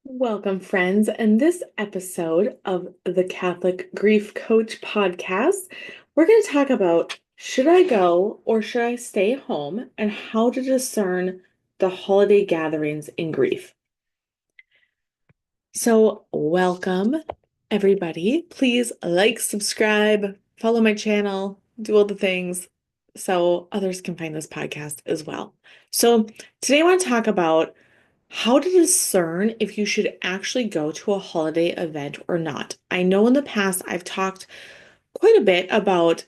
Welcome, friends. In this episode of the Catholic Grief Coach podcast, we're going to talk about should I go or should I stay home and how to discern the holiday gatherings in grief. So, welcome, everybody. Please like, subscribe, follow my channel, do all the things so others can find this podcast as well. So, today I want to talk about how to discern if you should actually go to a holiday event or not. I know in the past I've talked quite a bit about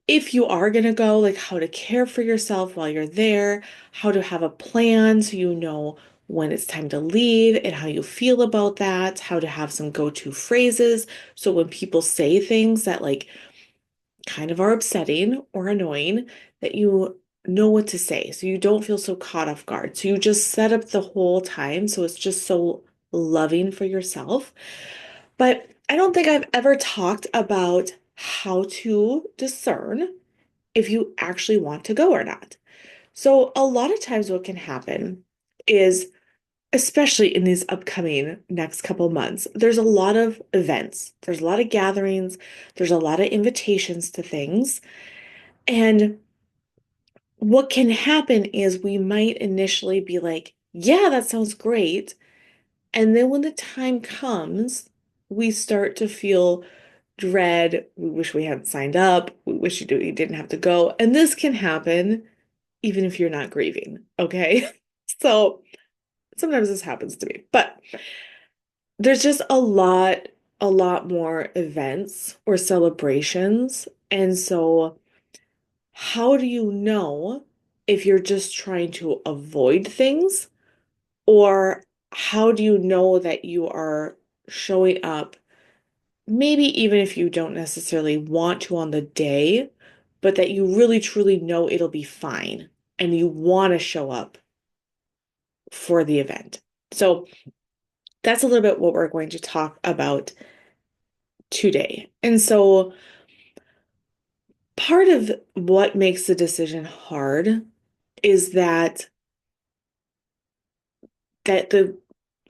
if you are going to go, like how to care for yourself while you're there, how to have a plan so you know when it's time to leave and how you feel about that, how to have some go-to phrases so when people say things that kind of are upsetting or annoying, that you know what to say so you don't feel so caught off guard. So you just set up the whole time so it's just so loving for yourself. But I don't think I've ever talked about how to discern if you actually want to go or not. So a lot of times what can happen is, especially in these upcoming next couple months, there's a lot of events, there's a lot of gatherings, there's a lot of invitations to things. And what can happen is we might initially be like, yeah, that sounds great. And then when the time comes, we start to feel dread. We wish we hadn't signed up. We wish you didn't have to go. And this can happen even if you're not grieving. Okay. So sometimes this happens to me, but there's just a lot more events or celebrations. And so how do you know if you're just trying to avoid things, or how do you know that you are showing up, maybe even if you don't necessarily want to on the day, but that you really truly know it'll be fine and you want to show up for the event? So that's a little bit what we're going to talk about today. And so part of what makes the decision hard is that the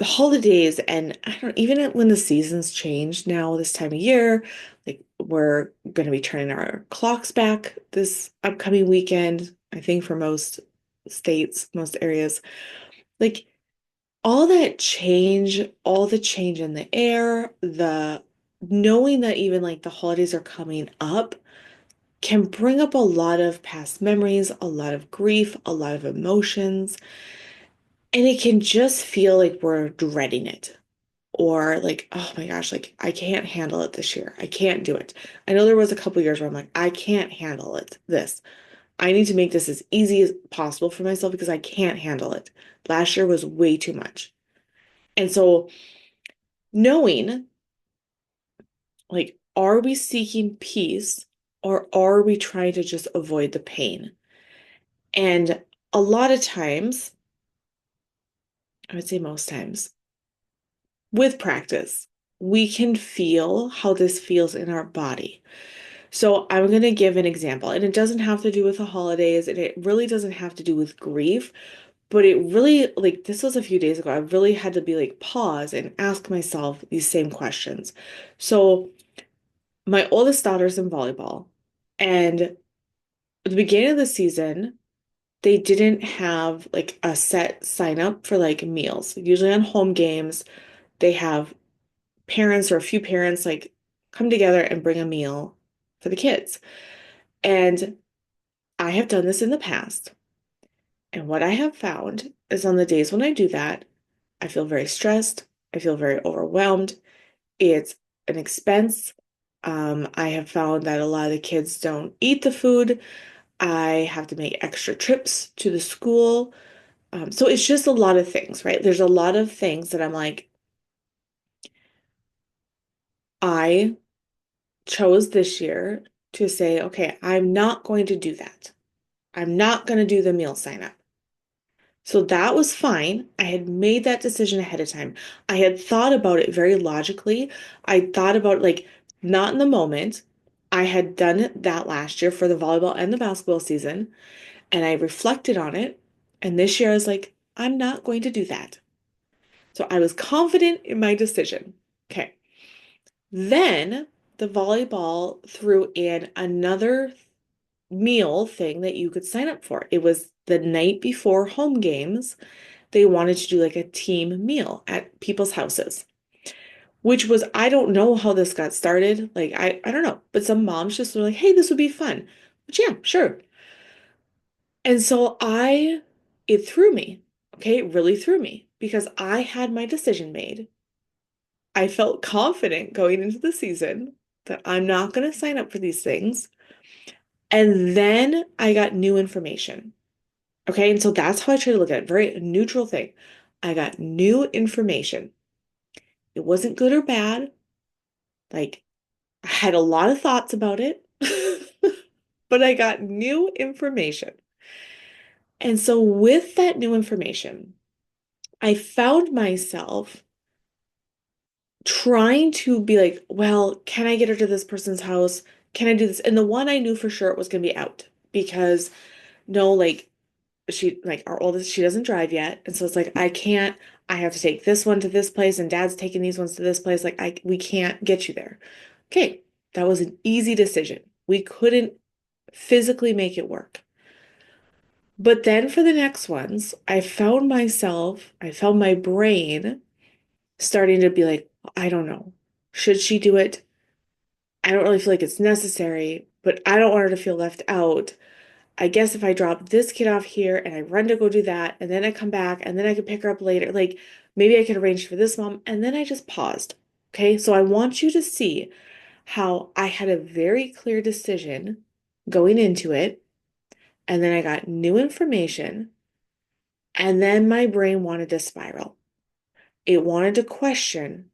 holidays, and I don't even when the seasons change now this time of year, like we're going to be turning our clocks back this upcoming weekend, I think for most states, most areas, like all that change, all the change in the air, the knowing that even like the holidays are coming up can bring up a lot of past memories, a lot of grief, a lot of emotions, and it can just feel like we're dreading it. Or like, oh my gosh, like I can't handle it this year. I can't do it. I know there was a couple years where I'm like, I can't handle it. This. I need to make this as easy as possible for myself because I can't handle it. Last year was way too much. And so knowing, like, are we seeking peace or are we trying to just avoid the pain? And a lot of times, I would say most times, with practice, we can feel how this feels in our body. So I'm going to give an example, and it doesn't have to do with the holidays, and it really doesn't have to do with grief, but it really, like, this was a few days ago. I really had to be like, pause and ask myself these same questions. So my oldest daughter's in volleyball, and at the beginning of the season, they didn't have like a set sign up for like meals. Usually on home games, they have parents or a few parents like come together and bring a meal for the kids. And I have done this in the past. And what I have found is on the days when I do that, I feel very stressed. I feel very overwhelmed. It's an expense. I have found that a lot of the kids don't eat the food. I have to make extra trips to the school. So it's just a lot of things, right? There's a lot of things that I'm like, I chose this year to say, okay, I'm not going to do that. I'm not going to do the meal sign up. So that was fine. I had made that decision ahead of time. I had thought about it very logically. I thought about like not in the moment. I had done that last year for the volleyball and the basketball season, and I reflected on it. And this year I was like, I'm not going to do that. So I was confident in my decision. Okay. Then the volleyball threw in another meal thing that you could sign up for. It was the night before home games. They wanted to do like a team meal at people's houses, which was, I don't know how this got started. Like, I don't know, but some moms just were like, hey, this would be fun. Which, yeah, sure. And so it threw me. Okay, it really threw me because I had my decision made. I felt confident going into the season that I'm not going to sign up for these things. And then I got new information. Okay, and so that's how I try to look at it. Very neutral thing. I got new information. It wasn't good or bad. Like, I had a lot of thoughts about it, but I got new information. And so, with that new information, I found myself trying to be like, well, can I get her to this person's house? Can I do this? And the one I knew for sure it was going to be out because no, like, like our oldest, she doesn't drive yet. And so it's like, I can't, I have to take this one to this place and dad's taking these ones to this place. Like, we can't get you there. Okay. That was an easy decision. We couldn't physically make it work. But then for the next ones, I found my brain starting to be like, I don't know. Should she do it? I don't really feel like it's necessary, but I don't want her to feel left out. I guess if I drop this kid off here and I run to go do that, and then I come back and then I can pick her up later, like maybe I could arrange for this mom. And then I just paused. Okay. So I want you to see how I had a very clear decision going into it. And then I got new information. And then my brain wanted to spiral. It wanted to question,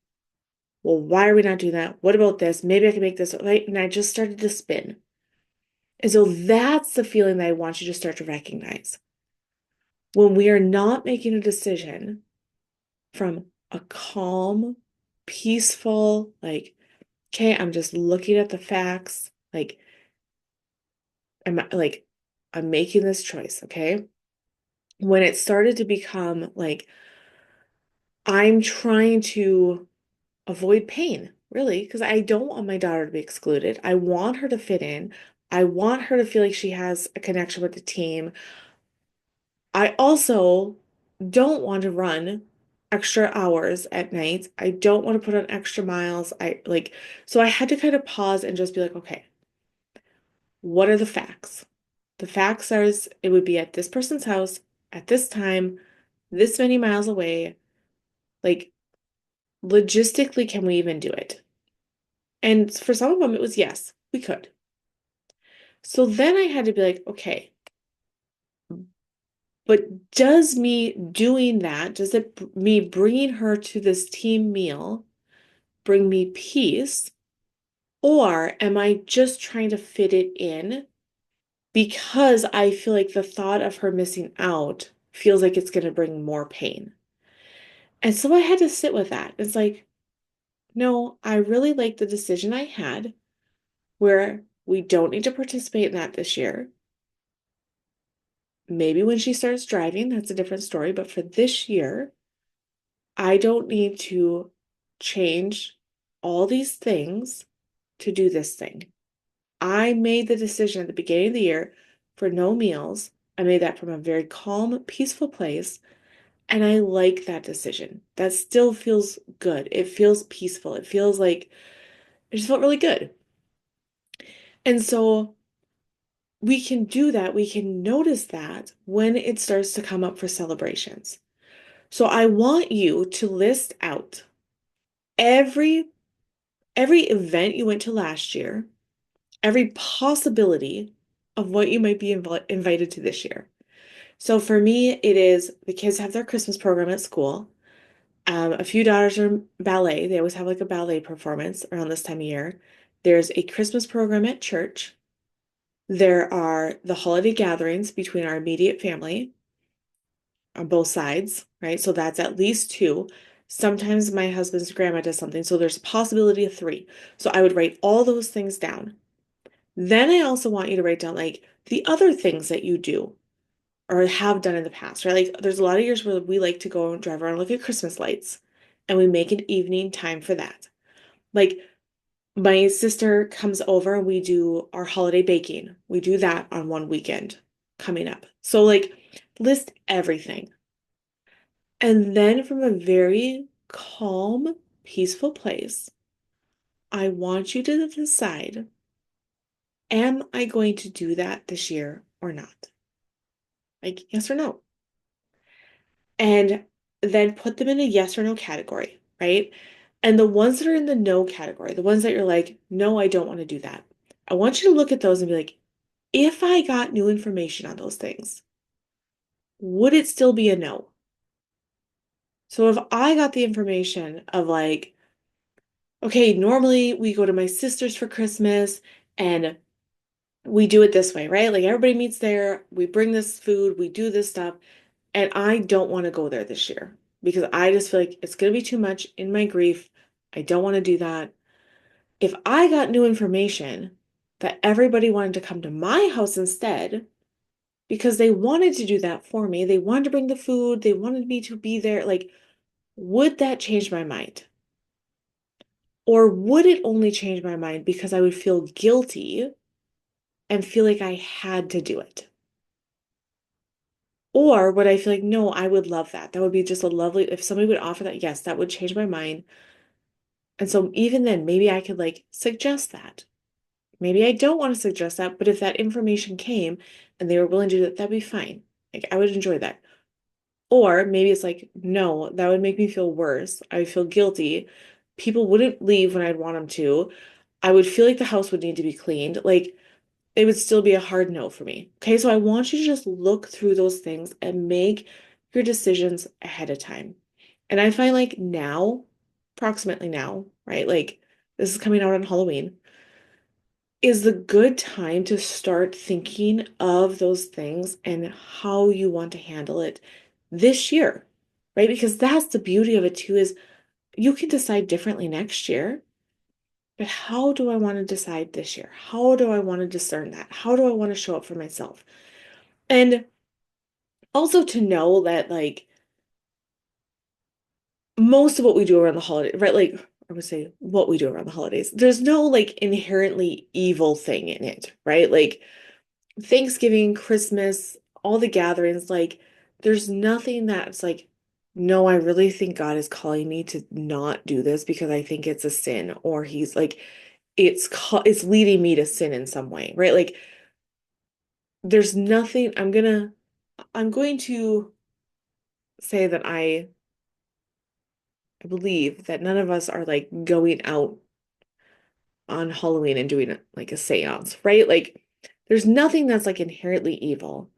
well, why are we not doing that? What about this? Maybe I can make this right. And I just started to spin. And so that's the feeling that I want you to start to recognize. When we are not making a decision from a calm, peaceful, like, okay, I'm just looking at the facts, like I'm making this choice, okay? When it started to become like I'm trying to avoid pain, really, because I don't want my daughter to be excluded. I want her to fit in. I want her to feel like she has a connection with the team. I also don't want to run extra hours at night. I don't want to put on extra miles. So I had to kind of pause and just be like, okay, what are the facts? The facts are it would be at this person's house at this time, this many miles away. Like, logistically, can we even do it? And for some of them, it was yes, we could. So then I had to be like, okay, but does me doing that, me bringing her to this team meal bring me peace? Or am I just trying to fit it in because I feel like the thought of her missing out feels like it's going to bring more pain? And so I had to sit with that. It's like, no, I really like the decision I had where we don't need to participate in that this year. Maybe when she starts driving, that's a different story. But for this year, I don't need to change all these things to do this thing. I made the decision at the beginning of the year for no meals. I made that from a very calm, peaceful place. And I like that decision. That still feels good. It feels peaceful. It feels like it just felt really good. And so we can do that. We can notice that when it starts to come up for celebrations. So I want you to list out every every event you went to last year, every possibility of what you might be invited to this year. So for me, it is the kids have their Christmas program at school. A few daughters are in ballet. They always have like a ballet performance around this time of year. There's a Christmas program at church. There are the holiday gatherings between our immediate family on both sides, right? So that's at least two. Sometimes my husband's grandma does something, so there's a possibility of three. So I would write all those things down. Then I also want you to write down like the other things that you do. or have done in the past, right? Like there's a lot of years where we like to go and drive around and look at Christmas lights and we make an evening time for that. Like my sister comes over and we do our holiday baking. We do that on one weekend coming up. So like list everything. And then from a very calm, peaceful place, I want you to decide, am I going to do that this year or not? Like yes or no. And then put them in a yes or no category, right? And the ones that are in the no category, the ones that you're like, no, I don't want to do that. I want you to look at those and be like, if I got new information on those things, would it still be a no? So if I got the information of like, okay, normally we go to my sister's for Christmas and we do it this way, right? Like everybody meets there, we bring this food, we do this stuff, and I don't want to go there this year because I just feel like it's going to be too much in my grief. I don't want to do that. If I got new information that everybody wanted to come to my house instead because they wanted to do that for me, they wanted to bring the food, they wanted me to be there, like, would that change my mind? Or would it only change my mind because I would feel guilty and feel like I had to do it? Or would I feel like, no, I would love that. That would be just a lovely, if somebody would offer that, yes, that would change my mind. And so even then, maybe I could like suggest that. Maybe I don't want to suggest that, but if that information came and they were willing to do that, that'd be fine. Like I would enjoy that. Or maybe it's like, no, that would make me feel worse. I would feel guilty. People wouldn't leave when I'd want them to. I would feel like the house would need to be cleaned. Like it would still be a hard no for me. Okay, so I want you to just look through those things and make your decisions ahead of time. And I find like now, approximately now, right? Like this is coming out on Halloween, is the good time to start thinking of those things and how you want to handle it this year, right? Because that's the beauty of it too, is you can decide differently next year. But how do I want to decide this year? How do I want to discern that? How do I want to show up for myself? And also to know that like most of what we do around the holidays, right? Like I would say what we do around the holidays, there's no like inherently evil thing in it, right? Like Thanksgiving, Christmas, all the gatherings, like there's nothing that's like, no, I really think God is calling me to not do this because I think it's a sin, or he's like, it's leading me to sin in some way, right? Like there's nothing I'm going to say that I believe that none of us are like going out on Halloween and doing like a seance, right? Like there's nothing that's like inherently evil.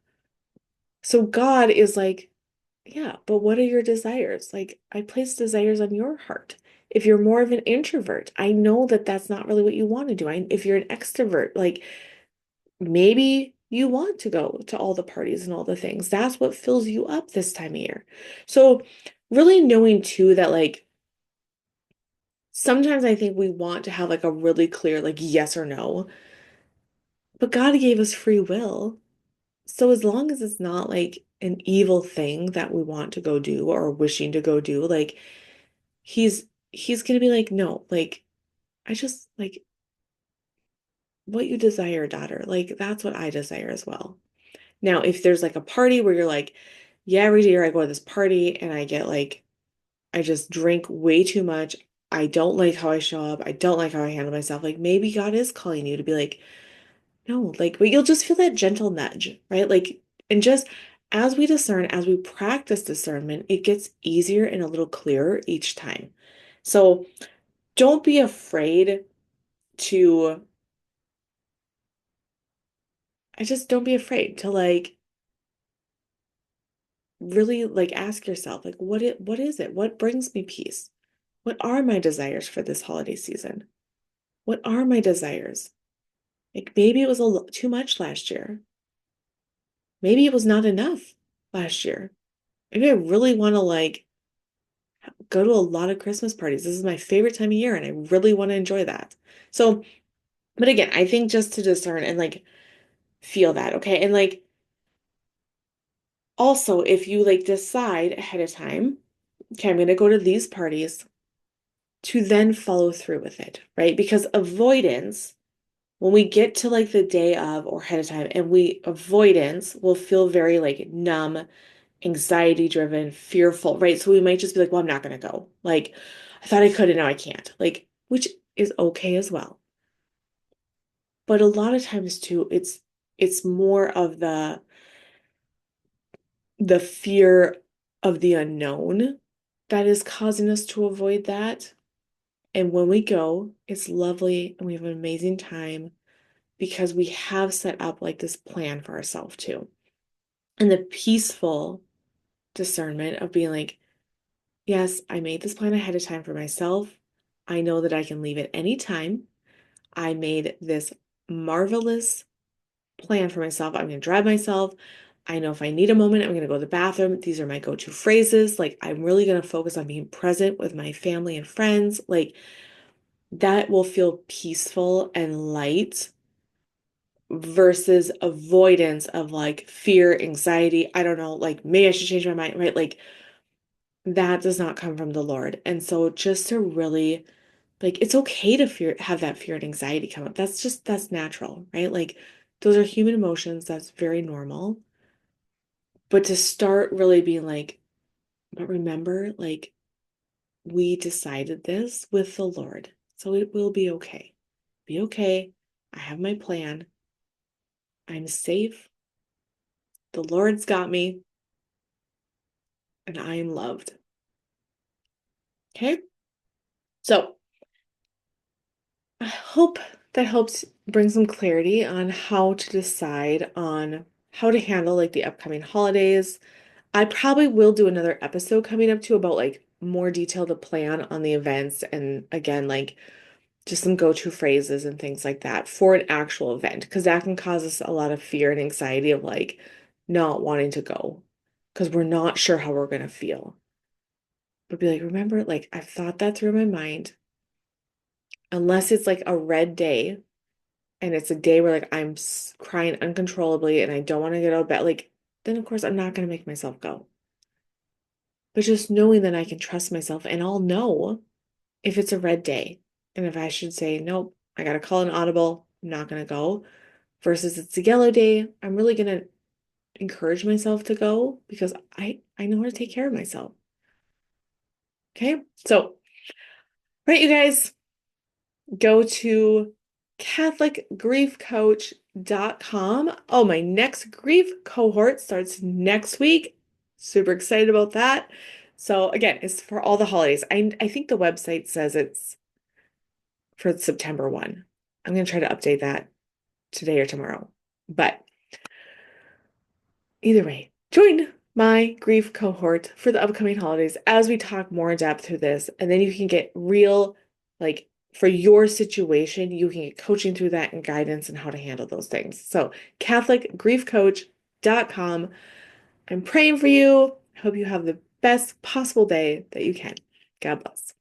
So God is like, yeah, but what are your desires? Like I place desires on your heart. If you're more of an introvert, I know that that's not really what you want to do. If you're an extrovert, like maybe you want to go to all the parties and all the things. That's what fills you up this time of year. So, really knowing too that, like, sometimes I think we want to have like a really clear, like, yes or no, but God gave us free will. So, as long as it's not like an evil thing that we want to go do or wishing to go do, like, He's gonna be like, no, like, I just like what you desire, daughter. Like, that's what I desire as well. Now, if there's like a party where you're like, yeah, every year I go to this party and I get like, I just drink way too much. I don't like how I show up. I don't like how I handle myself. Like maybe God is calling you to be like, no, like, but you'll just feel that gentle nudge, right? Like, and just as we discern, as we practice discernment, it gets easier and a little clearer each time. So don't be afraid to, I just don't be afraid to like really like ask yourself like what is it, what brings me peace, what are my desires for this holiday season, what are my desires, like maybe it was too much last year, maybe it was not enough last year, maybe I really want to like go to a lot of Christmas parties. This is my favorite time of year and I really want to enjoy that. So but again, I think just to discern and like feel that, okay, and like Also, if you like decide ahead of time, okay, I'm going to go to these parties, to then follow through with it, right? Because avoidance, when we get to like the day of or ahead of time, and we avoidance will feel very like numb, anxiety driven, fearful, right? So we might just be like, well, I'm not going to go. Like, I thought I could and now I can't. Like, which is okay as well. But a lot of times too, it's more of the fear of the unknown that is causing us to avoid that. And when we go, it's lovely and we have an amazing time because we have set up like this plan for ourselves too. And the peaceful discernment of being like, yes, I made this plan ahead of time for myself. I know that I can leave at any time. I made this marvelous plan for myself. I'm going to drive myself. I know if I need a moment, I'm going to go to the bathroom. These are my go-to phrases. Like, I'm really going to focus on being present with my family and friends. Like, that will feel peaceful and light versus avoidance of like fear, anxiety. I don't know, like maybe I should change my mind, right? Like that does not come from the Lord. And so just to really like it's okay to have that fear and anxiety come up. That's natural, right? Like those are human emotions. That's very normal. But to start really being like, but remember, like we decided this with the Lord. So it will be okay. Be okay. I have my plan. I'm safe. The Lord's got me, and I am loved. Okay? So I hope that helps bring some clarity on how to decide on how to handle like the upcoming holidays. I probably will do another episode coming up too about like more detail to plan on the events and again, like just some go-to phrases and things like that for an actual event because that can cause us a lot of fear and anxiety of like not wanting to go because we're not sure how we're going to feel. But be like, remember, like I've thought that through my mind. Unless it's like a red day and it's a day where like I'm crying uncontrollably and I don't want to get out of bed, like then of course I'm not going to make myself go. But just knowing that I can trust myself and I'll know if it's a red day and if I should say, nope, I got to call an audible, I'm not going to go, versus it's a yellow day, I'm really going to encourage myself to go because I know how to take care of myself. Okay? So, right, you guys, go to catholicgriefcoach.com. Oh, my next grief cohort starts next week. Super excited about that. So again, it's for all the holidays. I think the website says it's for September 1. I'm going to try to update that today or tomorrow. But either way, join my grief cohort for the upcoming holidays as we talk more in depth through this. And then you can get real, like for your situation, you can get coaching through that and guidance and how to handle those things. So, CatholicGriefCoach.com. I'm praying for you. I hope you have the best possible day that you can. God bless.